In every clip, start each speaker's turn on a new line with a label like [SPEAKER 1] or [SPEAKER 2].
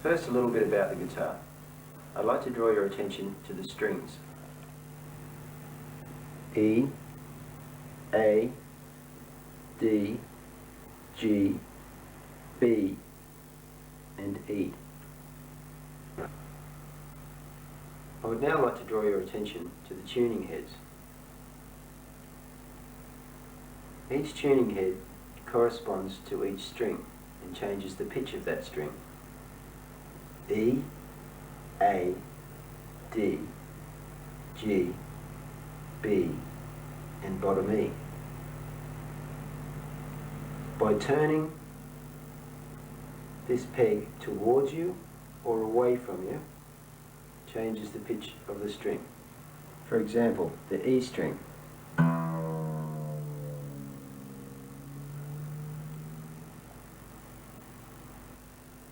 [SPEAKER 1] First, a little bit about the guitar. I'd like to draw your attention to the strings. E, A, D, G, B, and E. I would now like to draw your attention to the tuning heads. Each tuning head corresponds to each string and changes the pitch of that string. E, A, D, G, B, and bottom E. By turning this peg towards you or away from you, changes the pitch of the string. For example, the E string.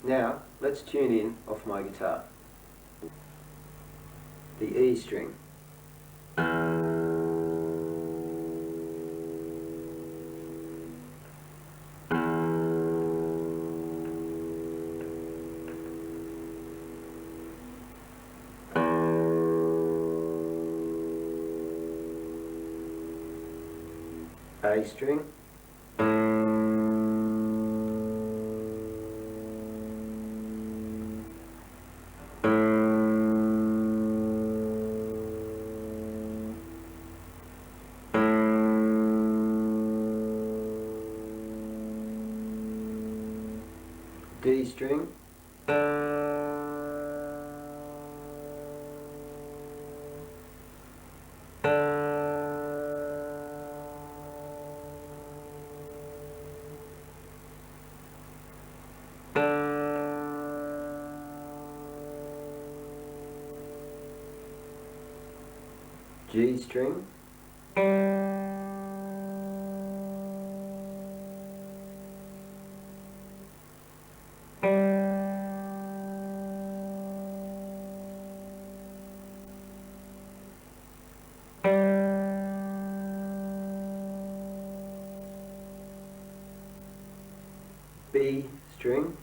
[SPEAKER 1] Now, let's tune in off my guitar. The E string. A string. D string. G string. B string.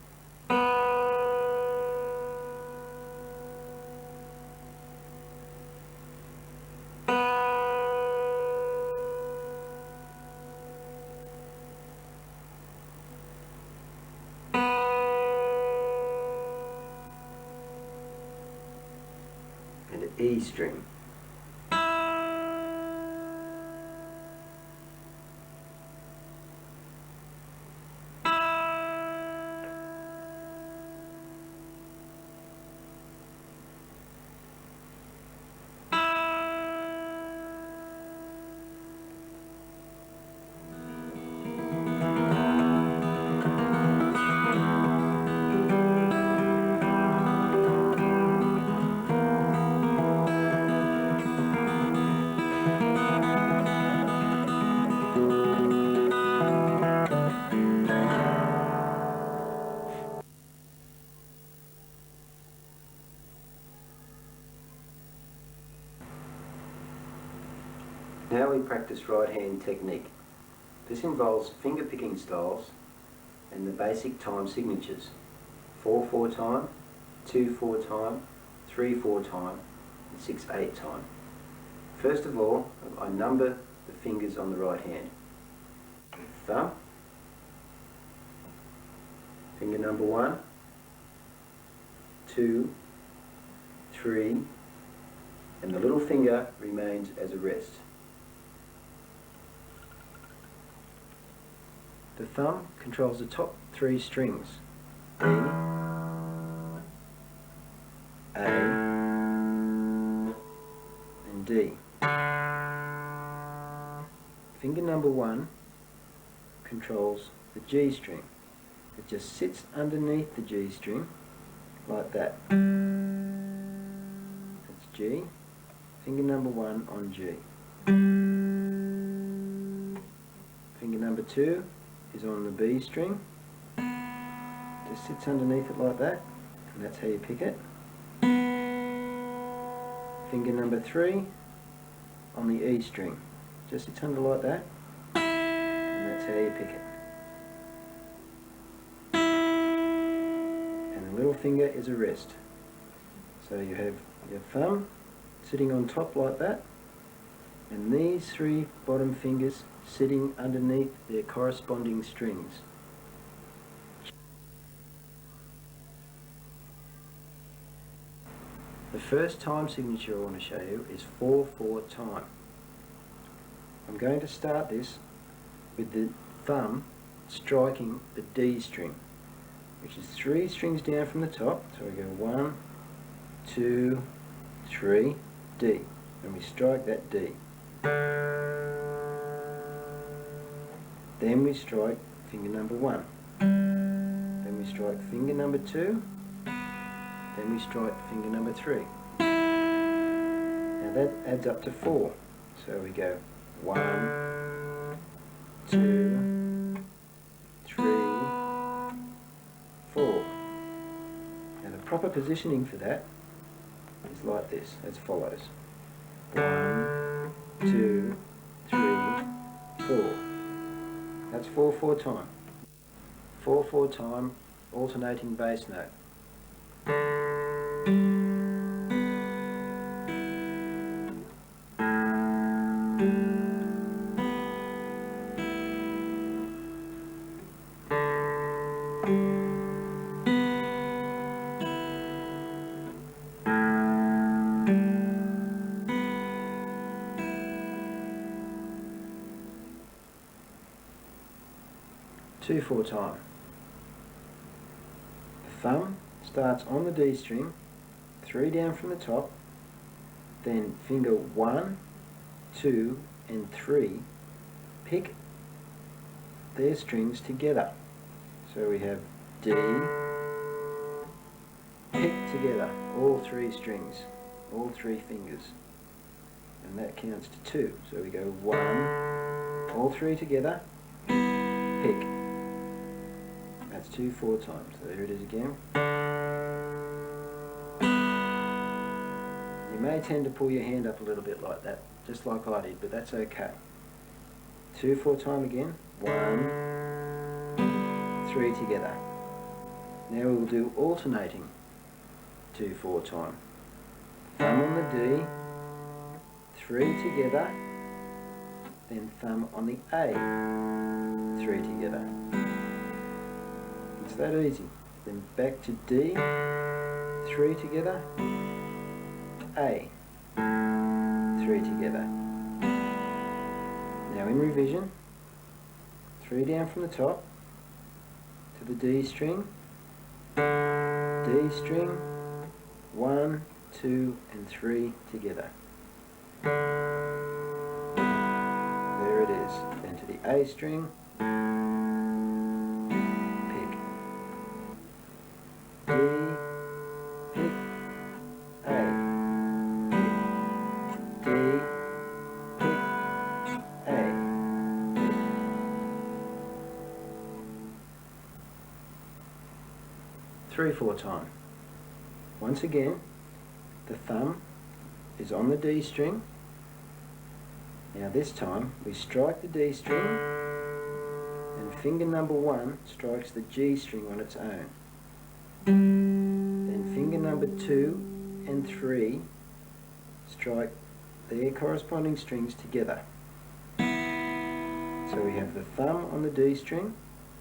[SPEAKER 1] And E string. Now we practice right hand technique. This involves finger picking styles and the basic time signatures: 4/4 time, 2/4 time, 3/4 time, and 6/8 time. First of all, I number the fingers on the right hand. Thumb, finger number 1, 2, 3, and the little finger remains as a rest. The thumb controls the top 3 strings: E, A, and D. Finger number 1 controls the G string. It just sits underneath the G string like that. That's G. Finger number 1 on G. Finger number 2 is on the B string. Just sits underneath it like that, and that's how you pick it. Finger number 3 on the E string. Just sits under like that, and that's how you pick it. And the little finger is a rest. So you have your thumb sitting on top like that, and these three bottom fingers sitting underneath their corresponding strings. The first time signature I want to show you is 4/4 time. I'm going to start this with the thumb striking the D string, which is 3 strings down from the top. So we go 1, 2, 3, D, and we strike that D. Then we strike finger number 1. Then we strike finger number 2. Then we strike finger number 3. Now that adds up to 4. So we go 1, 2, 3, 4. Now the proper positioning for that is like this, as follows. 1, 2, 3, 4. That's 4/4 time. 4/4 time, alternating bass note. Two 4 time. The thumb starts on the D string, 3 down from the top, then finger 1, 2 and 3 pick their strings together. So we have D, pick together, all 3 strings, all 3 fingers, and that counts to 2. So we go 1, all 3 together, pick. That's 2 4 times. So there it is again. You may tend to pull your hand up a little bit like that, just like I did, but that's okay. 2 4 time again. 1, 3 together. Now we will do alternating 2 4 time. Thumb on the D, 3 together, then thumb on the A, 3 together. It's that easy. Then back to D, 3 together, A, 3 together. Now in revision, 3 down from the top to the D string, 1, 2 and 3 together. There it is. Then to the A string, D, pick, A, pick, D, pick, A, pick. Three 4 time. Once again, the thumb is on the D string. Now this time we strike the D string and finger number 1 strikes the G string on its own. Then finger number 2 and 3 strike their corresponding strings together. So we have the thumb on the D string,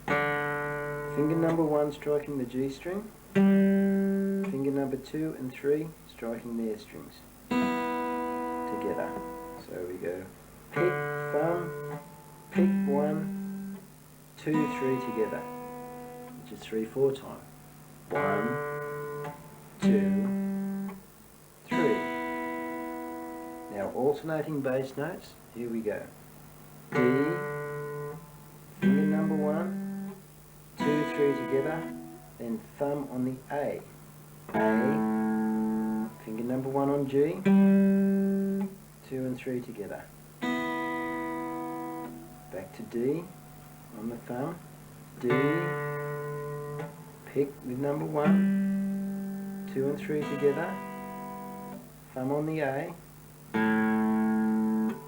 [SPEAKER 1] finger number 1 striking the G string, finger number 2 and 3 striking their strings together. So we go pick, thumb, pick 1, 2, 3 together, which is 3 4 time. 1, 2, 3. Now alternating bass notes, here we go. D, finger number 1, 2, 3 together, then thumb on the A. A, finger number 1 on G, 2 and 3 together. Back to D on the thumb, D, pick with number 1, 2 and 3 together, thumb on the A,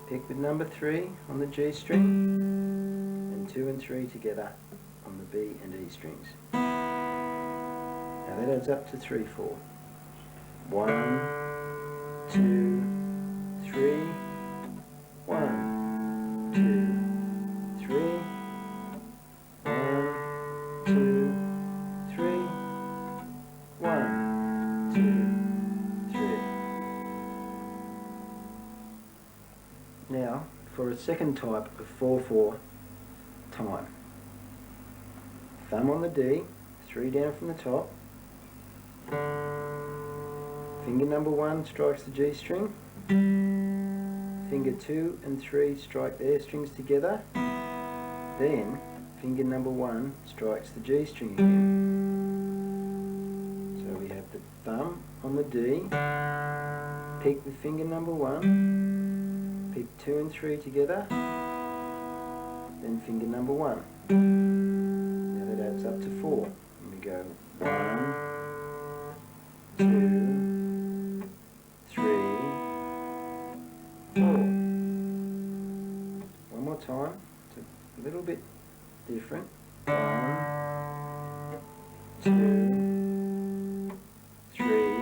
[SPEAKER 1] pick with number 3 on the G string, and 2 and 3 together on the B and E strings. Now Now that adds up to 3, 4. 1, 2, 3. 1, 2, 3. 1, 2, 3. 1, 2, 3. Now for a second type of 4/4 time. Thumb on the D, 3 down from the top. Finger number 1 strikes the G string. Finger 2 and 3 strike their strings together. Then finger number 1 strikes the G string again. So we have the thumb on the D, pick with finger number 1, pick 2 and 3 together, then finger number 1. Now that adds up to 4. And we go 1, 2, 3, 4. One more time. It's a little bit different. 1, 2, 3,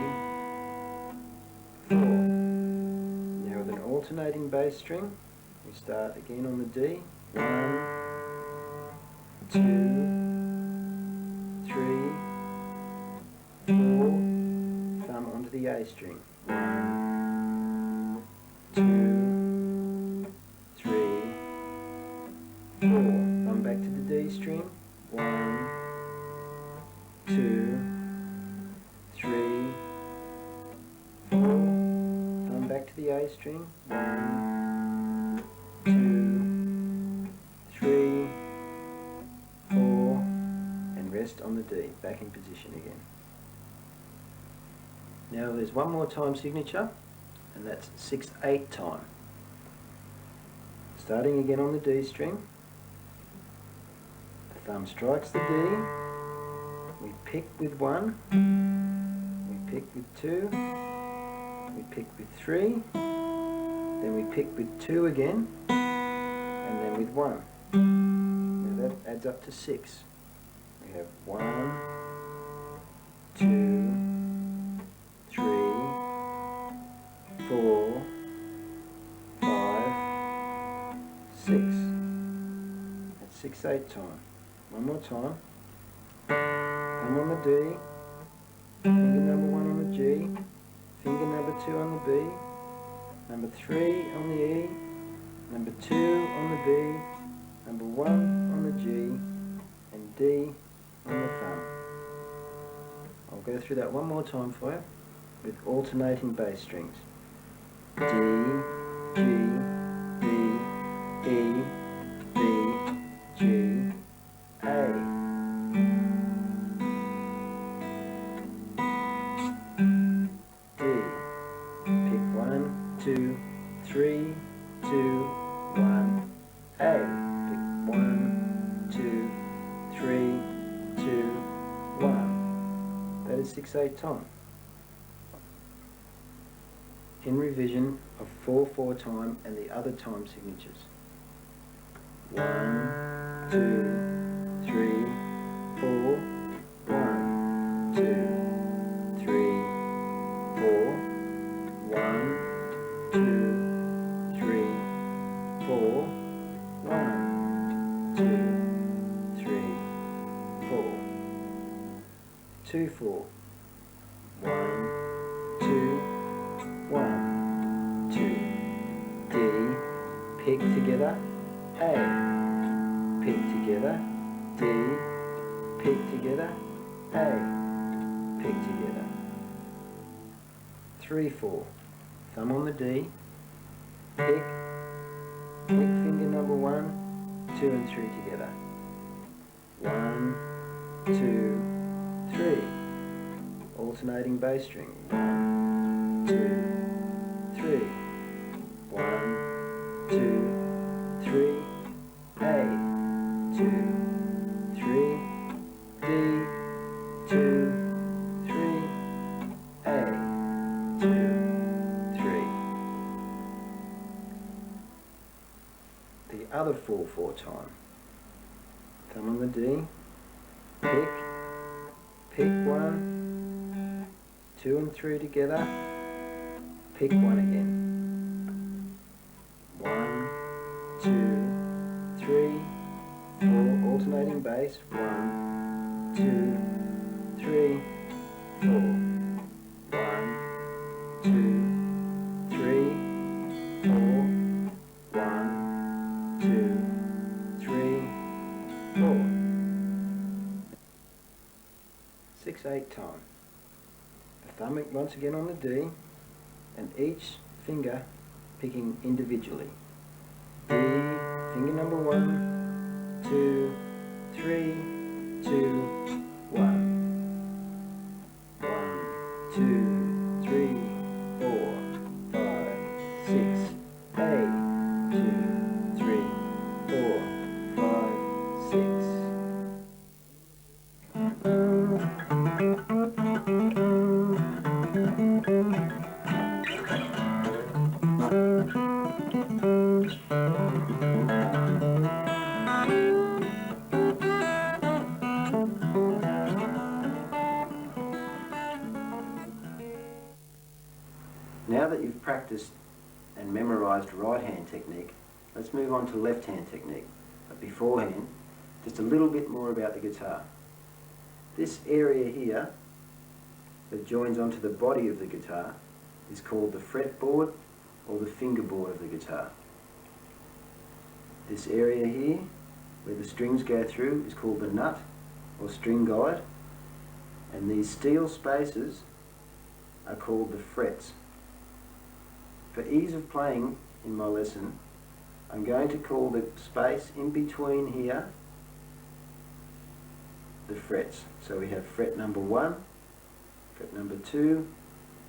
[SPEAKER 1] 4. Now with an alternating bass string, we start again on the D. 1, 2, 3, 4. Thumb onto the A string. 1, 2, 3, 4. Thumb back to the D string. 1, 2, 3, 4. Thumb back to the A string. 1, 2, 3, 4. And rest on the D. Back in position again. Now there's one more time signature, and that's 6/8 time. Starting again on the D string, the thumb strikes the D, we pick with 1, we pick with 2, we pick with 3, then we pick with 2 again, and then with 1. Now that adds up to 6. We have 1, 2, 3, 4, 5, 6. That's 6/8 time. One more time. Thumb on the D, finger number 1 on the G, finger number 2 on the B, number 3 on the E, number 2 on the B, number 1 on the G, and D on the thumb. I'll go through that one more time for you with alternating bass strings. D, G, B, E, B, G, A. D. Pick 1, 2, 3, 2, 1, A. Pick 1, 2, 3, 2, 1. That is 6/8 time. In revision of 4/4 time and the other time signatures. 1, 2, 3, 4. 1, 2, 3, 4. 1, 2, 3, 4. 1, 2, 3, 4. 2, 4. 1, 2, 1, 2. D, pick together, A, pick together, D, pick together, A, pick together. 3, 4. Thumb on the D, pick finger number 1, 2 and 3 together. 1, 2, 3. Alternating bass string. 1, 2, 3. 1, 2, 3. A, 2, 3. D, 2, 3. A, 2, 3. The other 4/4 time. Thumb on the D, pick 1, 2 and 3 together, pick 1 again. 1, 2, 3, 4, alternating bass. 1, 2, 3, 4. 1, 2, 3, 4. 1, 2, 3, 4. 6/8 time. The thumb once again on the D, and each finger picking individually. D, finger number 1, 2, 3, 2, 1. 1, 2, 3, 4, 5, 6, 8, 2, 3, 4, 5, 6. Now that you've practiced and memorised right hand technique, let's move on to left hand technique. But beforehand, just a little bit more about the guitar. This area here that joins onto the body of the guitar is called the fretboard or the fingerboard of the guitar. This area here where the strings go through is called the nut or string guide, and these steel spaces are called the frets. For ease of playing in my lesson, I'm going to call the space in between here the frets. So we have fret number 1, fret number 2,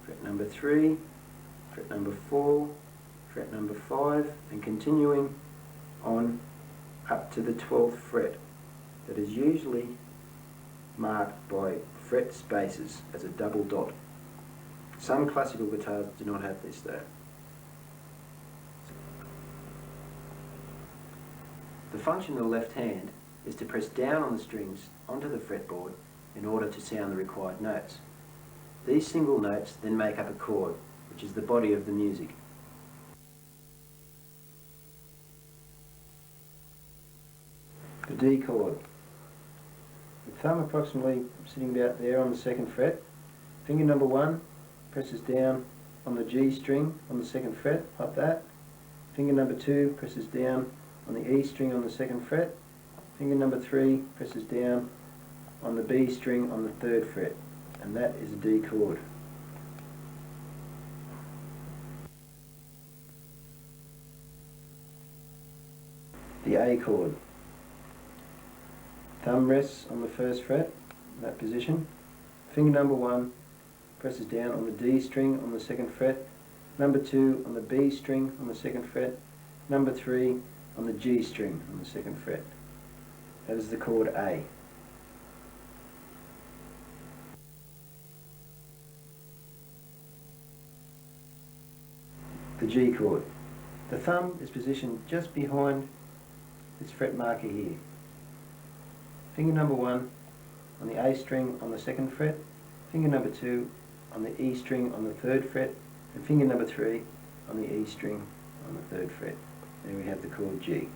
[SPEAKER 1] fret number 3, fret number 4, fret number 5, and continuing on up to the 12th fret. That is usually marked by fret spaces as a double dot. Some classical guitars do not have this though. The function of the left hand is to press down on the strings onto the fretboard in order to sound the required notes. These single notes then make up a chord, which is the body of the music. The D chord. The thumb approximately sitting about there on the 2nd fret. Finger number 1 presses down on the G string on the 2nd fret, like that. Finger number 2 presses down on the E string on the 2nd fret. Finger number 3 presses down on the B string on the 3rd fret, and that is a D chord. The A chord. Thumb rests on the 1st fret, in that position. Finger number 1 presses down on the D string on the 2nd fret, number 2 on the B string on the 2nd fret, number 3 on the G string on the 2nd fret. That is the chord A. The G chord. The thumb is positioned just behind this fret marker here. Finger number 1 on the A string on the 2nd fret, finger number 2 on the E string on the 3rd fret, and finger number 3 on the E string on the 3rd fret. There we have the chord G.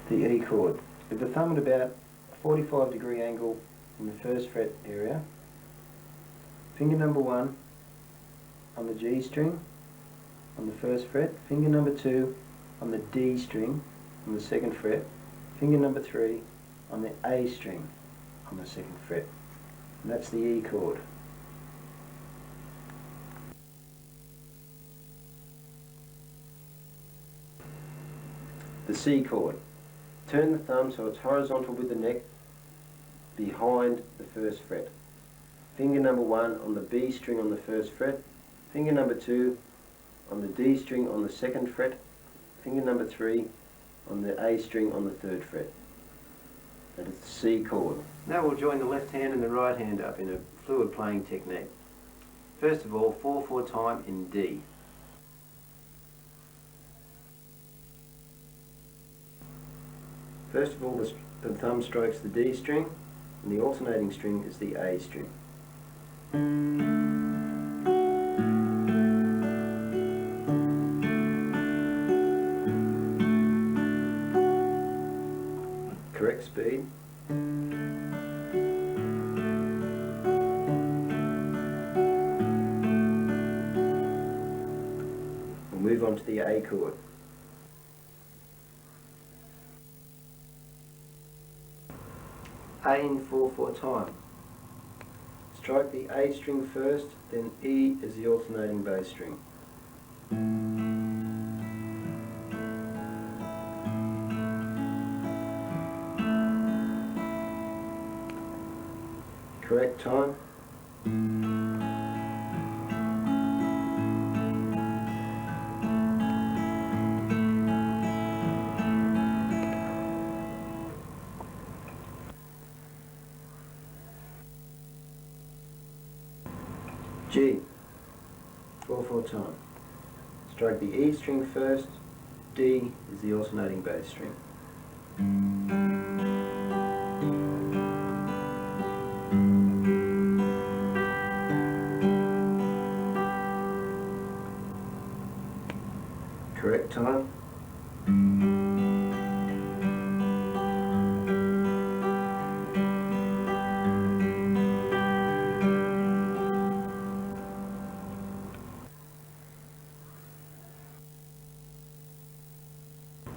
[SPEAKER 1] The E chord. With the thumb at about a 45-degree angle in the 1st fret area, finger number 1 on the G string on the 1st fret, finger number 2 on the D string on the 2nd fret, finger number 3 on the A string on the 2nd fret. And that's the E chord. The C chord. Turn the thumb so it's horizontal with the neck behind the 1st fret. Finger number 1 on the B string on the 1st fret, finger number 2 on the D string on the 2nd fret, finger number 3 on the A string on the 3rd fret. That is the C chord. Now we'll join the left hand and the right hand up in a fluid playing technique. First of all, 4/4 time in D. First of all, the thumb strokes the D string, and the alternating string is the A string. Correct speed. We'll move on to the A chord. A in 4/4 time. Strike the A string first, then E is the alternating bass string. Correct time. G, 4/4 time. Strike the E string first, D is the alternating bass string. Correct time.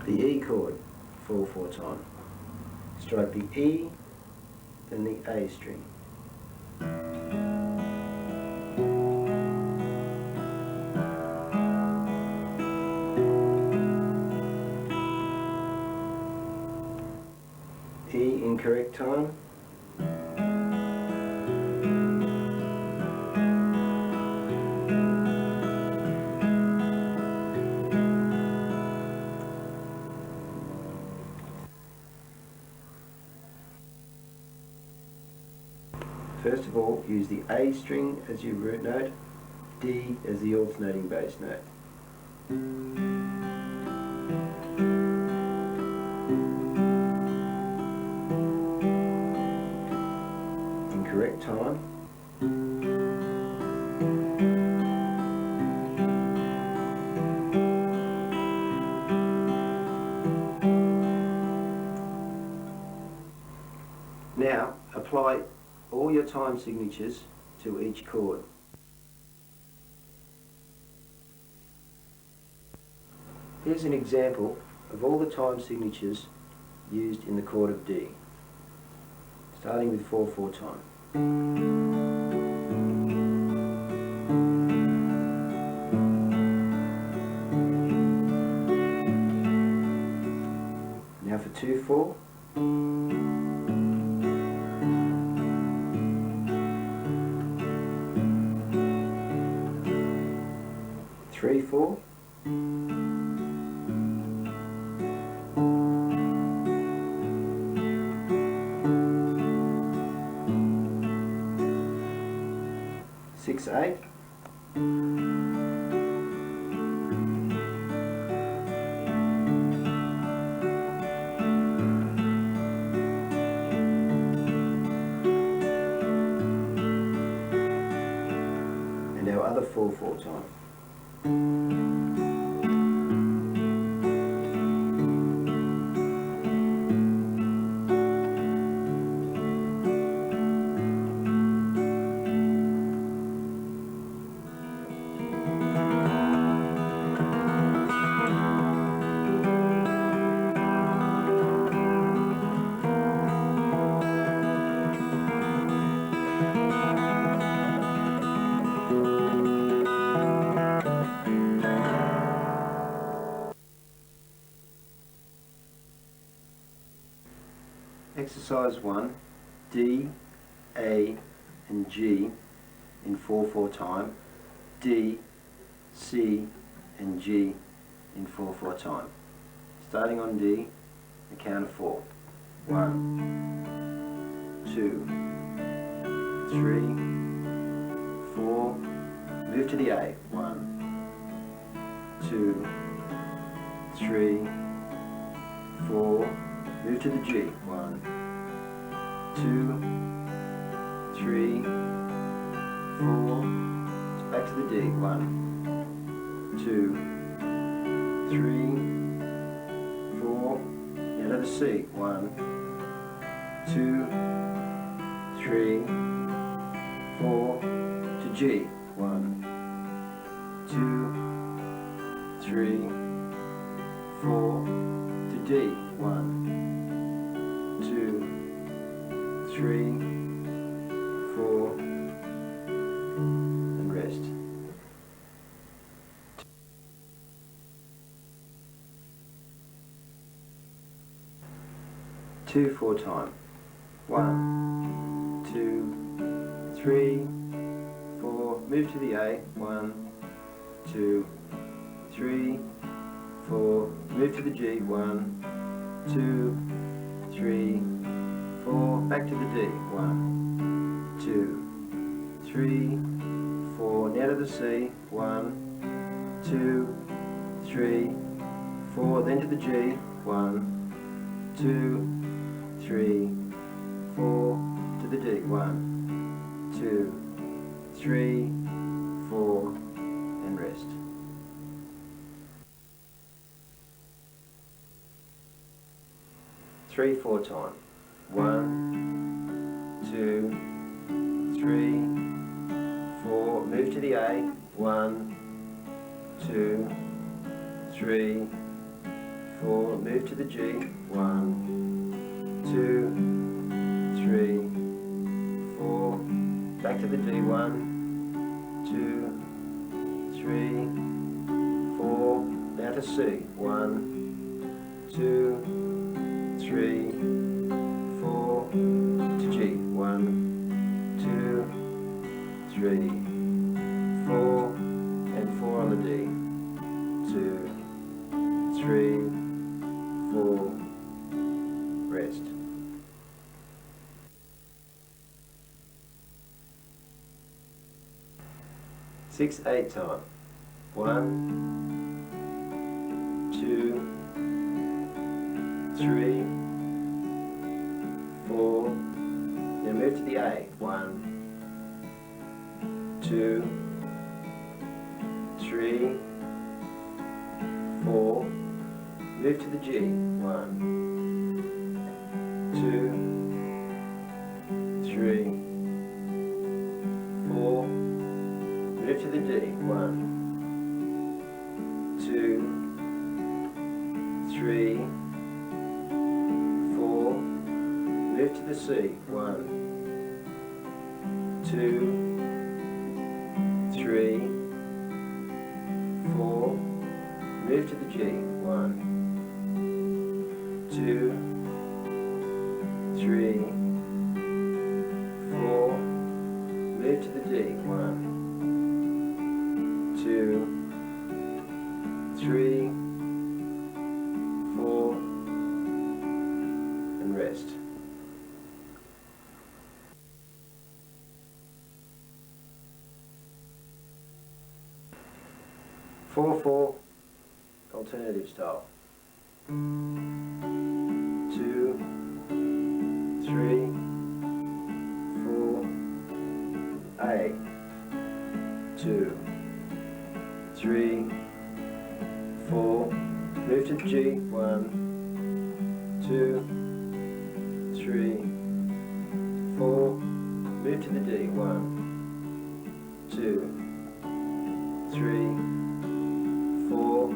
[SPEAKER 1] The E chord, 4/4 time. Strike the E, then the A string. E in correct time. First of all, use the A string as your root note, D as the alternating bass note. In correct time. Now, apply all your time signatures to each chord. Here's an example of all the time signatures used in the chord of D, starting with 4/4 time. Now for 2/4. 3/4, 6/8, and our other 4/4 time. Exercise 1, D, A and G in 4/4 time, D, C and G in 4/4 time. Starting on D, a count of 4. 1, 2, 3, 4. Move to the A. 1, 2, 3, 4, move to the G. 1, 2, 3, 4. Back to the D. 1, 2, 3, 4. Now to the C. 1, 2, 3, 4. To G. 1, 2, 3, 4. To D. 1, 2, 3, 4. And rest. Two, 4 time. 1, 2, 3, 4. Move to the A. 1, 2, 3, 4. Move to the G. 1, 2, 3, 4. Back to the D. 1, 2, 3, 4. Now to the C. 1, 2, 3, 4. Then to the G. 1, 2, 3, 4. To the D. 1, 2, 3, 4. And rest. Three, 4 time. 1, 2, 3, 4. Move to the A. 1, 2, 3, 4. Move to the G. 1, 2, 3, 4. Back to the D. 1, 2, 3, 4. Now to C. 1, 2, 3, 4. To G. 1, 2, 3, 4. And 4 on the D. 2, 3, 4. Rest. Six, 8 time. 1, 2, 3, 4. Now move to the A. 1, 2, 3, 4. Move to the G. 1, 2, 3, 4. Move to the D. 1, 2, 3, 4. Move to the C. 1, 2, 3, 4. Move to the G. 1, 2, 3, 4. Move to the D. 1, 2, 3, 4. And rest. Four, 4. Alternative style. 2, 3, 4. A. 2, 3, 4. Move to G. 1, 2, 3, 4. Move to the D. 1, 2, 3, 4.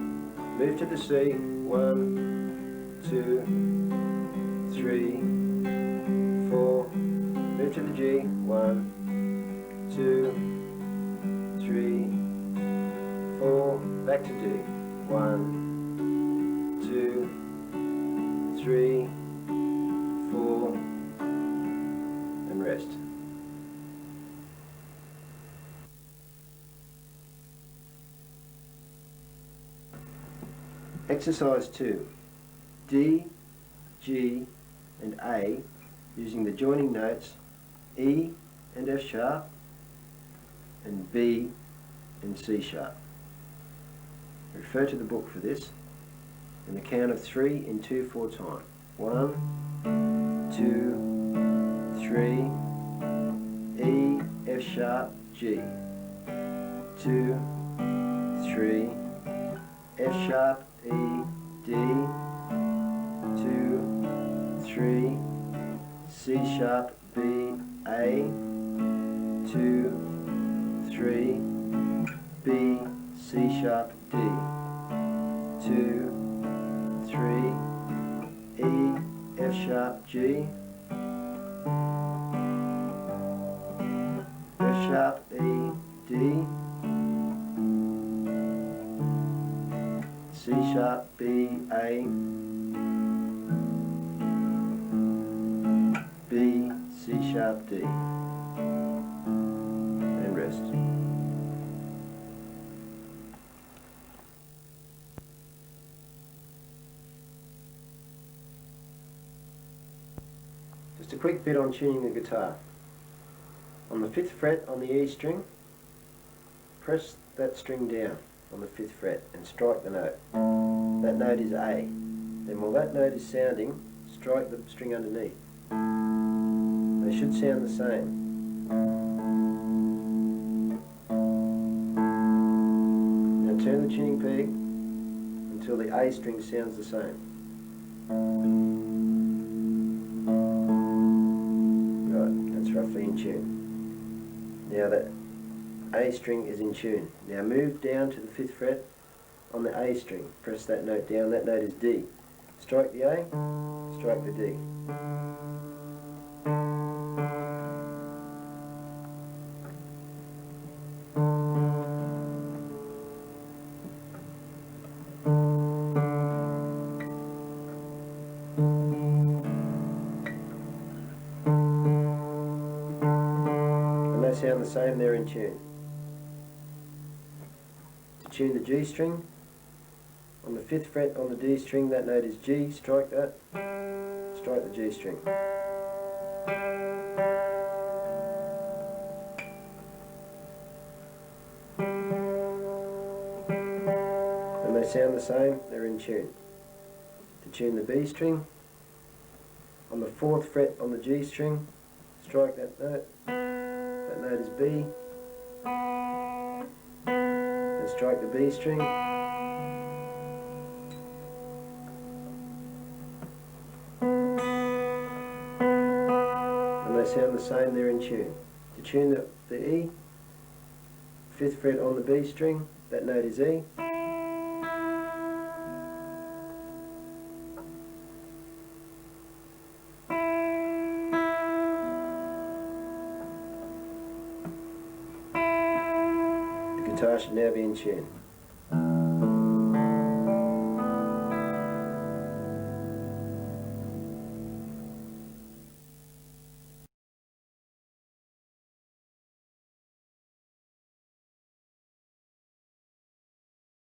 [SPEAKER 1] Move to the C. 1, 2, 3, 4. Move to the G. 1, 2, 3, 4. Back to D. 1, 2, 3, 4. And rest. Exercise 2. D, G and A using the joining notes E and F sharp and B and C sharp. Refer to the book for this and the count of 3 in 2/4 time. 1, 2, 3, E, F sharp, G. 2, 3, F sharp, E, D. 2, 3, C sharp, B, A. 2, 3, B, C sharp, D. 2, 3, E, F sharp, G. F sharp, E, D. C sharp, B, A. B, C sharp, D. And rest. Just a quick bit on tuning the guitar. On the 5th fret on the E string, press that string down on the 5th fret and strike the note. That note is A. Then while that note is sounding, strike the string underneath. They should sound the same. Now turn the tuning peg until the A string sounds the same. Right, that's roughly in tune. Now that A string is in tune. Now move down to the 5th fret on the A string. Press that note down. That note is D. Strike the A, strike the D. And they sound the same, they're in tune. To tune the G string, on the 5th fret on the D string, that note is G, strike that, strike the G string. And they sound the same, they're in tune. To tune the B string, on the 4th fret on the G string, strike that note is B, and strike the B string. And they sound the same, they're in tune. To tune the E, 5th fret on the B string, that note is E. The guitar should now be in tune.